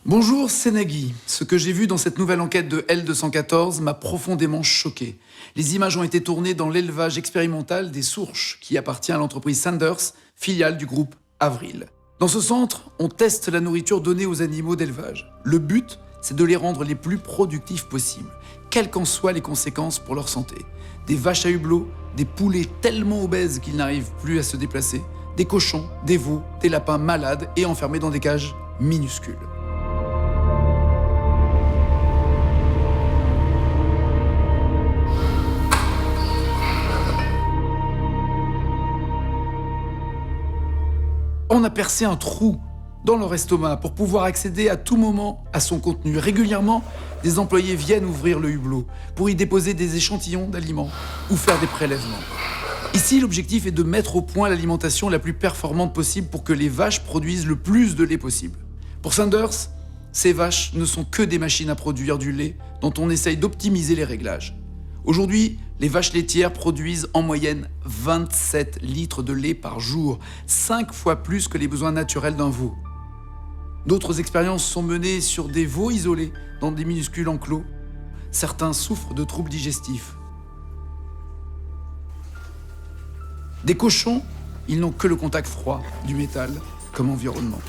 Bonjour, c'est Nagui. Ce que j'ai vu dans cette nouvelle enquête de L214 m'a profondément choqué. Les images ont été tournées dans l'élevage expérimental des Sourches, qui appartient à l'entreprise Sanders, filiale du groupe Avril. Dans ce centre, on teste la nourriture donnée aux animaux d'élevage. Le but, c'est de les rendre les plus productifs possibles, quelles qu'en soient les conséquences pour leur santé. Des vaches à hublot, des poulets tellement obèses qu'ils n'arrivent plus à se déplacer, des cochons, des veaux, des lapins malades et enfermés dans des cages minuscules. On a percé un trou dans leur estomac pour pouvoir accéder à tout moment à son contenu. Régulièrement, des employés viennent ouvrir le hublot pour y déposer des échantillons d'aliments ou faire des prélèvements. Ici, l'objectif est de mettre au point l'alimentation la plus performante possible pour que les vaches produisent le plus de lait possible. Pour Sanders, ces vaches ne sont que des machines à produire du lait dont on essaye d'optimiser les réglages. Aujourd'hui, les vaches laitières produisent en moyenne 27 litres de lait par jour, 5 fois plus que les besoins naturels d'un veau. D'autres expériences sont menées sur des veaux isolés dans des minuscules enclos. Certains souffrent de troubles digestifs. Des cochons, ils n'ont que le contact froid du métal comme environnement.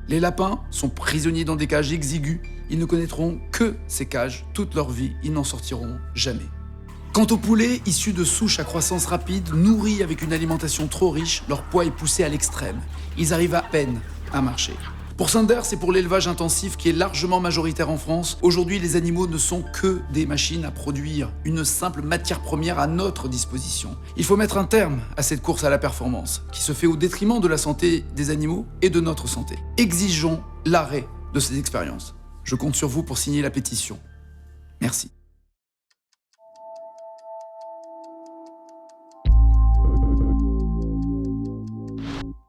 Les lapins sont prisonniers dans des cages exiguës. Ils ne connaîtront que ces cages toute leur vie, ils n'en sortiront jamais. Quant aux poulets, issus de souches à croissance rapide, nourris avec une alimentation trop riche, leur poids est poussé à l'extrême. Ils arrivent à peine à marcher. Pour Sanders et pour l'élevage intensif qui est largement majoritaire en France, aujourd'hui les animaux ne sont que des machines à produire, une simple matière première à notre disposition. Il faut mettre un terme à cette course à la performance, qui se fait au détriment de la santé des animaux et de notre santé. Exigeons l'arrêt de ces expériences. Je compte sur vous pour signer la pétition. Merci.